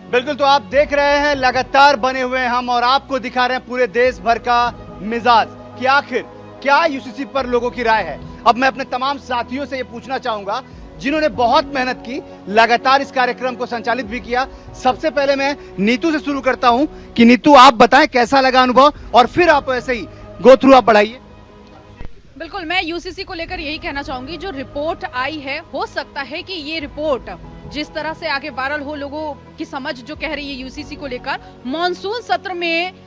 बिल्कुल, तो आप देख रहे हैं लगातार बने हुए हैं हम और आपको दिखा रहे हैं पूरे देश भर का मिजाज कि आखिर क्या यूसीसी पर लोगों की राय है। अब मैं अपने तमाम साथियों से ये पूछना चाहूंगा जिन्होंने बहुत मेहनत की, लगातार इस कार्यक्रम को संचालित भी किया। सबसे पहले मैं नीतू से शुरू करता हूं कि नीतू आप बताएं कैसा लगा अनुभव और फिर आप ऐसे ही गो थ्रू आप बढ़ाइए। बिल्कुल, मैं यूसीसी को लेकर यही कहना चाहूंगी, जो रिपोर्ट आई है हो सकता है कि ये रिपोर्ट जिस तरह से आगे वायरल हो, लोगों की समझ जो कह रही है यूसीसी को लेकर, मॉनसून सत्र में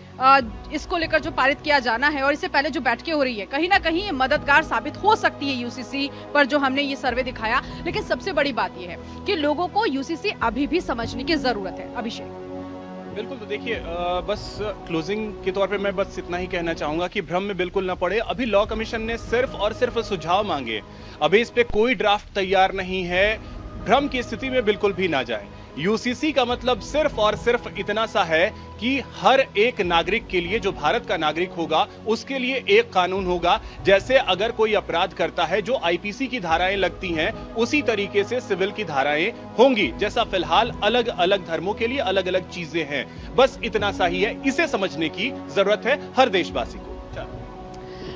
इसको लेकर जो पारित किया जाना है और इससे पहले जो बैठकें हो रही है, कहीं ना कहीं ये मददगार साबित हो सकती है यूसीसी पर जो हमने ये सर्वे दिखाया। लेकिन सबसे बड़ी बात ये है कि लोगों को यूसीसी अभी भी समझने की जरूरत है। अभिषेक। बिल्कुल, तो देखिए बस क्लोजिंग के तौर पे मैं बस इतना ही कहना चाहूंगा कि भ्रम में बिल्कुल न पड़े। अभी लॉ कमीशन ने सिर्फ और सिर्फ सुझाव मांगे, अभी इस पे कोई ड्राफ्ट तैयार नहीं है। भ्रम की स्थिति में बिल्कुल भी ना जाए। यूसीसी का मतलब सिर्फ और सिर्फ इतना सा है कि हर एक नागरिक के लिए, जो भारत का नागरिक होगा उसके लिए एक कानून होगा। जैसे अगर कोई अपराध करता है, जो आईपीसी की धाराएं लगती हैं, उसी तरीके से सिविल की धाराएं होंगी। जैसा फिलहाल अलग अलग धर्मों के लिए अलग अलग चीजें हैं, बस इतना सा ही है। इसे समझने की जरूरत है हर देशवासी को।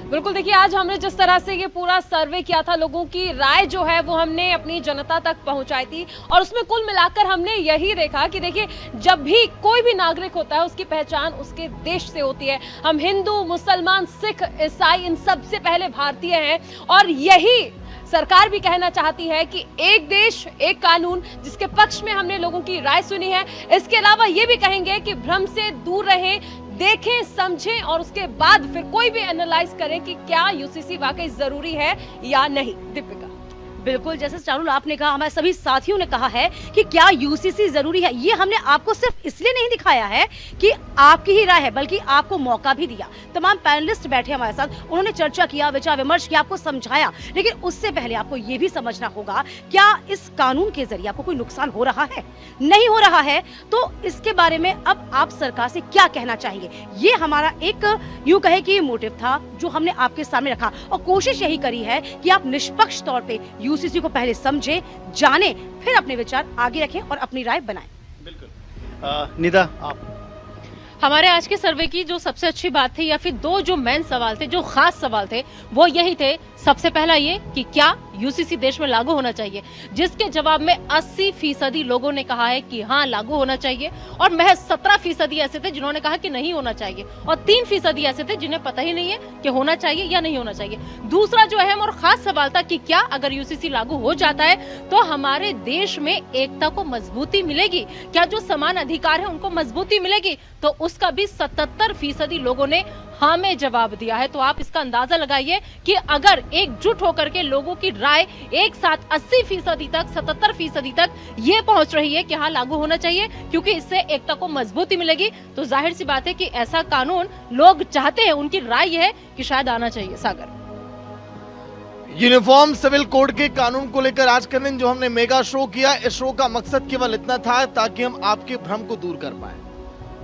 बिल्कुल, देखिए आज हमने जिस तरह से ये पूरा सर्वे किया था, लोगों की राय जो है वो हमने अपनी जनता तक पहुंचाई थी और उसमें कुल मिलाकर हमने यही देखा कि देखिए जब भी कोई भी नागरिक होता है उसकी पहचान उसके देश से होती है। हम हिंदू, मुसलमान, सिख, ईसाई इन सबसे पहले भारतीय हैं और यही सरकार भी कहना चाहती है कि एक देश एक कानून, जिसके पक्ष में हमने लोगों की राय सुनी है। इसके अलावा ये भी कहेंगे कि भ्रम से दूर रहें, देखें, समझें और उसके बाद फिर कोई भी एनालाइज करें कि क्या यूसीसी वाकई जरूरी है या नहीं। दीपिका। बिल्कुल, जैसे चारुल आपने कहा, हमारे सभी साथियों ने कहा है कि क्या यूसीसी जरूरी है। ये हमने आपको सिर्फ इसलिए नहीं दिखाया है कि आपकी ही राय है, बल्कि आपको मौका भी दिया। तमाम पैनलिस्ट बैठे हमारे साथ, उन्होंने चर्चा किया, विचार विमर्श किया, आपको समझाया। लेकिन उससे पहले आपको ये भी समझना होगा, क्या इस कानून के जरिए आपको कोई नुकसान हो रहा है? नहीं हो रहा है तो इसके बारे में अब आप सरकार से क्या कहना चाहेंगे? ये हमारा एक यूं कहे कि मोटिव था जो हमने आपके सामने रखा और कोशिश यही करी है कि आप निष्पक्ष तौर पे यूसीसी को पहले समझे, जाने, फिर अपने विचार आगे रखें और अपनी राय बनाएं। बिल्कुल। निदा, आप। हमारे आज के सर्वे की जो सबसे अच्छी बात थी, या फिर दो जो मेन सवाल थे, जो खास सवाल थे, वो यही थे। सबसे पहला ये कि क्या यूसीसी देश में लागू होना चाहिए, जिसके जवाब में 80% लोगों ने कहा है कि हाँ लागू होना चाहिए और महज 17% ऐसे थे जिन्होंने कहा कि नहीं होना चाहिए और 3% ऐसे थे जिन्हें पता ही नहीं है कि होना चाहिए या नहीं होना चाहिए। दूसरा जो अहम और खास सवाल था कि क्या अगर यूसीसी लागू हो जाता है तो हमारे देश में एकता को मजबूती मिलेगी, क्या जो समान अधिकार है उनको मजबूती मिलेगी? तो उसका भी 77% लोगों ने हाँ में जवाब दिया है। तो आप इसका अंदाजा लगाइए कि अगर एकजुट होकर के लोगों की राय एक साथ 80% तक, 77% तक ये पहुंच रही है कि हाँ लागू होना चाहिए, क्योंकि इससे एकता को मजबूती मिलेगी, तो जाहिर सी बात है कि ऐसा कानून लोग चाहते हैं, उनकी राय यह है कि शायद आना चाहिए। सागर। यूनिफॉर्म सिविल कोड के कानून को लेकर आज के दिन जो हमने मेगा शो किया, इस शो का मकसद केवल इतना था ताकि हम आपके भ्रम को दूर कर पाए।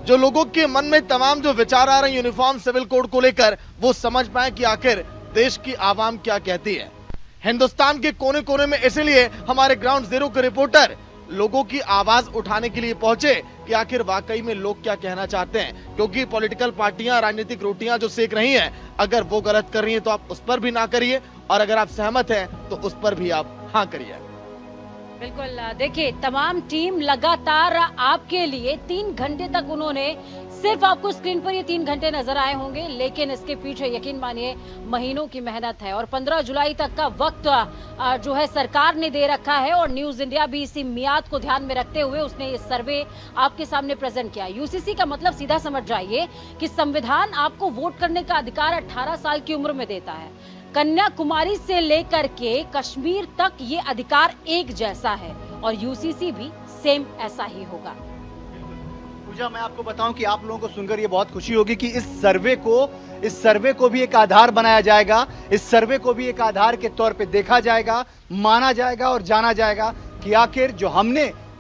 जो लोगों के मन में तमाम जो विचार आ रहे हैं यूनिफॉर्म सिविल कोड को लेकर, वो समझ पाए कि आखिर देश की आवाम क्या कहती है। हिंदुस्तान के कोने कोने में इसलिए हमारे ग्राउंड जीरो के रिपोर्टर लोगों की आवाज उठाने के लिए पहुंचे कि आखिर वाकई में लोग क्या कहना चाहते हैं। क्योंकि पॉलिटिकल पार्टियां राजनीतिक रोटियां जो सेक रही हैं, अगर वो गलत कर रही हैं तो आप उस पर भी ना करिए, और अगर आप सहमत हैं तो उस पर भी आप हाँ करिए। बिल्कुल, देखिए तमाम टीम लगातार आपके लिए 3 घंटे तक उन्होंने, सिर्फ आपको स्क्रीन पर ये 3 घंटे नजर आए होंगे, लेकिन इसके पीछे यकीन मानिए महीनों की मेहनत है। और 15 जुलाई तक का वक्त जो है सरकार ने दे रखा है और न्यूज इंडिया भी इसी मियाद को ध्यान में रखते हुए उसने ये सर्वे आपके सामने प्रेजेंट किया। यूसीसी का मतलब सीधा समझ जाइए कि संविधान आपको वोट करने का अधिकार 18 साल की उम्र में देता है। कन्याकुमारी से लेकर के कश्मीर तक ये अधिकार एक जैसा है और यूसीसी भी सेम ऐसा ही होगा। पूजा, मैं आपको बताऊं कि आप लोगों को सुनकर ये बहुत खुशी होगी कि इस सर्वे को भी एक आधार बनाया जाएगा। इस सर्वे को भी एक आधार के तौर पे देखा जाएगा, माना जाएगा और जाना जाएगा कि आखिर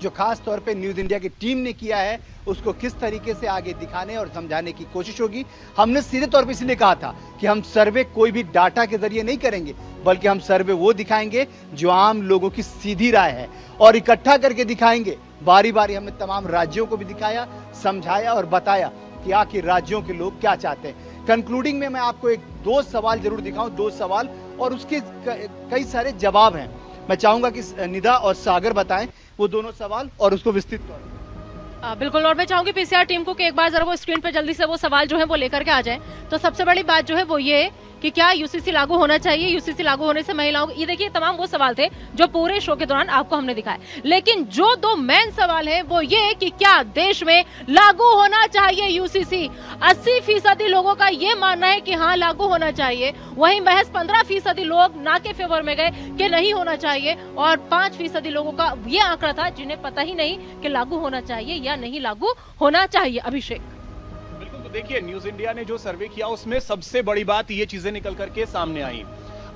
जो खास तौर पे न्यूज इंडिया की टीम ने किया है उसको किस तरीके से आगे दिखाने और समझाने की कोशिश होगी। हमने सीधे तौर पे इसलिए कहा था कि हम सर्वे कोई भी डाटा के जरिए नहीं करेंगे, बल्कि हम सर्वे वो दिखाएंगे जो आम लोगों की सीधी राय है और इकट्ठा करके दिखाएंगे बारी बारी हमने तमाम राज्यों को भी दिखाया, समझाया और बताया कि आखिर राज्यों के लोग क्या चाहते हैं। कंक्लूडिंग में मैं आपको एक दो सवाल जरूर दिखाऊं, दो सवाल और उसके कई सारे जवाब हैं। मैं चाहूंगा कि निदा और सागर बताएं वो दोनों सवाल और उसको विस्तृत तौर पर। बिल्कुल, और मैं चाहूंगी पीसीआर टीम को कि एक बार जरा वो स्क्रीन पे जल्दी से वो सवाल जो है वो लेकर के आ जाए। तो सबसे बड़ी बात जो है वो ये है कि क्या यूसीसी लागू होना चाहिए, यूसीसी लागू होने से महिलाओं, ये देखिए तमाम वो सवाल थे जो पूरे शो के दौरान आपको हमने दिखाए, लेकिन जो दो मेन सवाल है वो ये कि क्या देश में लागू होना चाहिए यूसीसी। 80% लोगों का ये मानना है कि हाँ लागू होना चाहिए, वहीं महज 15% लोग ना के फेवर में गए कि नहीं होना चाहिए, और 5% लोगों का ये आंकड़ा था जिन्हें पता ही नहीं कि लागू होना चाहिए या नहीं लागू होना चाहिए। अभिषेक, देखिए, न्यूज इंडिया ने जो सर्वे किया उसमें सबसे बड़ी बात ये चीजें निकल करके सामने आई।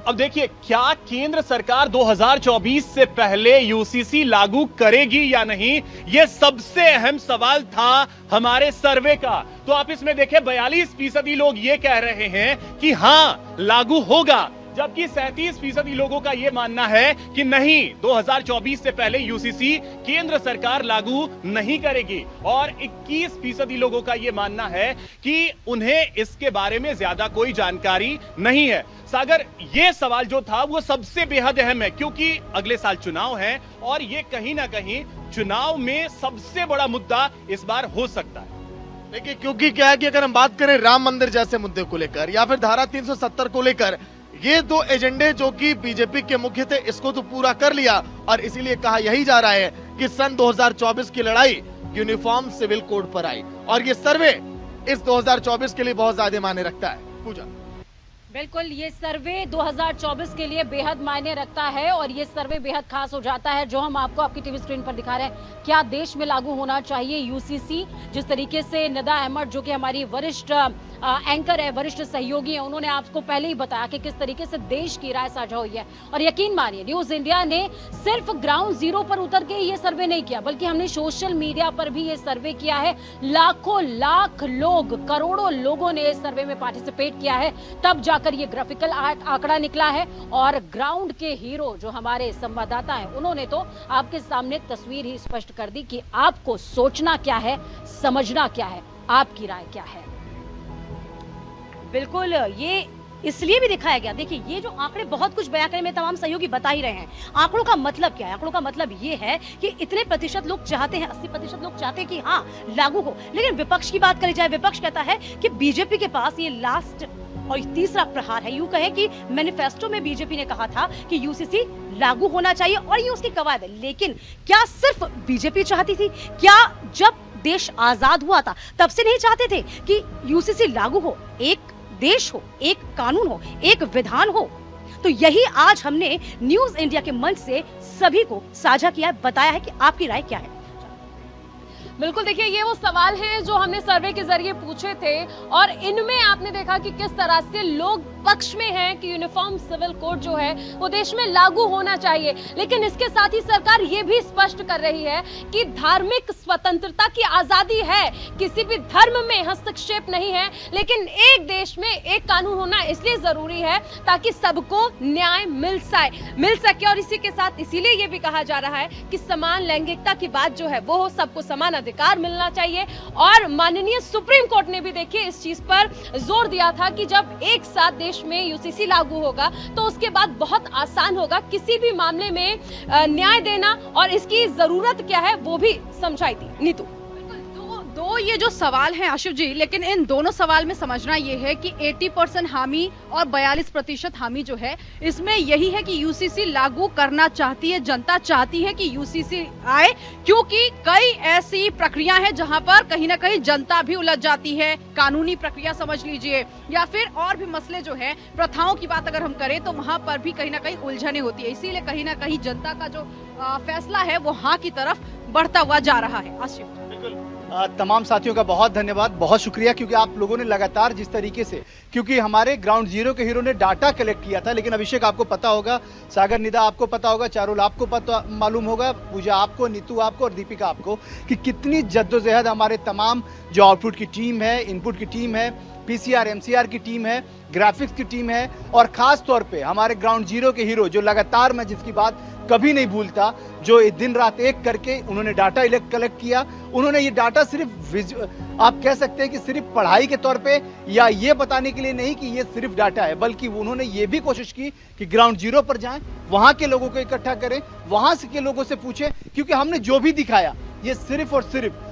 अब देखिए, क्या केंद्र सरकार 2024 से पहले यूसीसी लागू करेगी या नहीं, यह सबसे अहम सवाल था हमारे सर्वे का। तो आप इसमें देखें 42% लोग ये कह रहे हैं कि हां लागू होगा, जबकि 37% लोगों का यह मानना है कि नहीं, 2024 से पहले यूसीसी केंद्र सरकार लागू नहीं करेगी, और 21% लोगों का यह मानना है कि उन्हें इसके बारे में ज्यादा कोई जानकारी नहीं है। सागर, ये सवाल जो था वो सबसे बेहद अहम है, क्योंकि अगले साल चुनाव है और ये कहीं ना कहीं चुनाव में सबसे बड़ा मुद्दा इस बार हो सकता है। देखिए, क्योंकि क्या है कि अगर हम बात करें राम मंदिर जैसे मुद्दे को लेकर या फिर धारा 370 को लेकर, ये दो एजेंडे जो कि बीजेपी के मुख्य थे, इसको तो पूरा कर लिया, और इसीलिए कहा यही जा रहा है कि सन 2024 की लड़ाई यूनिफॉर्म सिविल कोड पर आई, और ये सर्वे इस 2024 के लिए बहुत ज्यादा मायने रखता है। पूजा, बिल्कुल, ये सर्वे 2024 के लिए बेहद मायने रखता है, और ये सर्वे बेहद खास हो जाता है जो हम आपको आपकी टीवी स्क्रीन पर दिखा रहे हैं। क्या देश में लागू होना चाहिए यूसीसी? जिस तरीके से निदा अहमद, जो कि हमारी वरिष्ठ एंकर है, वरिष्ठ सहयोगी है, उन्होंने आपको पहले ही बताया कि किस तरीके से देश की राय साझा हुई है। और यकीन मानिए, न्यूज इंडिया ने सिर्फ ग्राउंड जीरो पर उतर के ये सर्वे नहीं किया, बल्कि हमने सोशल मीडिया पर भी ये सर्वे किया है। लाखों लाख लोग, करोड़ों लोगों ने इस सर्वे में पार्टिसिपेट किया है, तब जाकर ये ग्राफिकल आंकड़ा निकला है। और ग्राउंड के हीरो जो हमारे संवाददाता हैं, उन्होंने तो आपके सामने तस्वीर ही स्पष्ट कर दी कि आपको सोचना क्या है, समझना क्या है, आपकी राय क्या है। बिल्कुल, ये इसलिए भी दिखाया गया। देखिए, ये जो आंकड़े बहुत कुछ बयां करने में तमाम सहयोगी बता ही रहे हैं। आंकड़ों का मतलब क्या है? आंकड़ों का मतलब ये है कि इतने प्रतिशत लोग चाहते हैं, 80% लोग चाहते हैं कि हाँ लागू हो। लेकिन विपक्ष की बात करी जाए, विपक्ष कहता है कि बीजेपी के पास ये लास्ट और तीसरा प्रहार है। यूं कहे कि मैनिफेस्टो में बीजेपी ने कहा था कि यूसीसी लागू होना चाहिए और ये उसकी कवायद है। लेकिन क्या सिर्फ बीजेपी चाहती थी? क्या जब देश आजाद हुआ था तब से नहीं चाहते थे कि यूसीसी लागू हो, एक देश हो, एक कानून हो, एक विधान हो? तो यही आज हमने न्यूज इंडिया के मंच से सभी को साझा किया है, बताया है कि आपकी राय क्या है। बिल्कुल, देखिए ये वो सवाल हैं जो हमने सर्वे के जरिए पूछे थे, और इनमें आपने देखा कि किस तरह से लोग पक्ष में हैं कि यूनिफॉर्म सिविल कोड जो है वो देश में लागू होना चाहिए। लेकिन इसके साथ ही सरकार ये भी स्पष्ट कर रही है कि धार्मिक स्वतंत्रता की आजादी है, किसी भी धर्म में हस्तक्षेप नहीं है, लेकिन एक देश में एक कानून होना इसलिए जरूरी है ताकि सबको न्याय मिल सके। और इसी के साथ इसीलिए ये भी कहा जा रहा है कि समान लैंगिकता की बात जो है वो हो, सबको समान अधिकार मिलना चाहिए। और माननीय सुप्रीम कोर्ट ने भी देखिए इस चीज पर जोर दिया था कि जब एक साथ देश में यूसीसी लागू होगा तो उसके बाद बहुत आसान होगा किसी भी मामले में न्याय देना, और इसकी जरूरत क्या है वो भी समझाई थी। नीतू, दो ये जो सवाल हैं आशिफ जी, लेकिन इन दोनों सवाल में समझना ये है कि 80% हामी और 42% हामी जो है, इसमें यही है कि यूसीसी लागू करना चाहती है जनता, चाहती है कि यूसीसी आए, क्योंकि कई ऐसी प्रक्रिया है जहां पर कहीं ना कहीं जनता भी उलझ जाती है। कानूनी प्रक्रिया समझ लीजिए, या फिर और भी मसले जो है, प्रथाओं की बात अगर हम करें तो वहां पर भी कहीं ना कहीं उलझने होती है। इसीलिए कहीं ना कहीं जनता का जो फैसला है वो हाँ की तरफ बढ़ता हुआ जा रहा है। आशिफ, तमाम साथियों का बहुत धन्यवाद, बहुत शुक्रिया, क्योंकि आप लोगों ने लगातार जिस तरीके से, क्योंकि हमारे ग्राउंड जीरो के हीरो ने डाटा कलेक्ट किया था, लेकिन अभिषेक आपको पता होगा, सागर, निदा आपको पता होगा, चारुल आपको पता मालूम होगा, पूजा आपको, नीतू आपको और दीपिका आपको, कि कितनी जद्दोजहद हमारे तमाम जो आउटपुट की टीम है, इनपुट की टीम है, पीसीआर एमसीआर की टीम है, ग्राफिक्स की टीम है और खास तौर पे हमारे ग्राउंड जीरो के हीरो जो लगातार मैं जिसकी बात कभी नहीं भूलता, जो दिन रात एक करके उन्होंने डाटा कलेक्ट किया। उन्होंने ये डाटा सिर्फ आप कह सकते हैं कि सिर्फ पढ़ाई के तौर पे या ये बताने के लिए नहीं कि ये सिर्फ डाटा है, बल्कि उन्होंने ये भी कोशिश की कि ग्राउंड जीरो पर जाएं, वहां के लोगों को इकट्ठा करें, वहां के लोगों से पूछें, क्योंकि हमने जो भी दिखाया ये सिर्फ और सिर्फ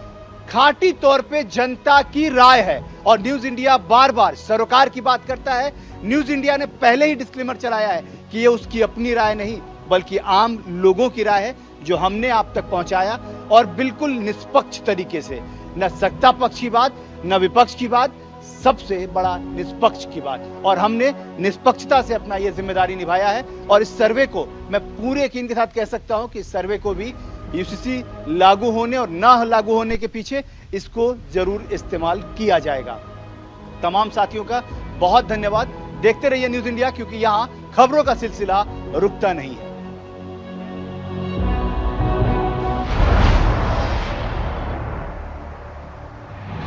खाटी तौर पे जनता की राय है। और न्यूज इंडिया बार बार सरोकार की बात करता है। न्यूज इंडिया ने पहले ही डिस्क्लेमर चलाया है कि ये उसकी अपनी राय नहीं बल्कि आम लोगों की राय है जो हमने आप तक पहुंचाया, और बिल्कुल निष्पक्ष तरीके से, न सत्ता पक्ष की बात न विपक्ष की बात, सबसे बड़ा निष्पक्ष की बात, और हमने निष्पक्षता से अपना ये जिम्मेदारी निभाया है। और इस सर्वे को मैं पूरे यकीन के साथ कह सकता हूं कि इस सर्वे को भी यूसीसी लागू होने और ना लागू होने के पीछे इसको जरूर इस्तेमाल किया जाएगा। तमाम साथियों का बहुत धन्यवाद। देखते रहिए न्यूज इंडिया, क्योंकि यहां खबरों का सिलसिला रुकता नहीं है।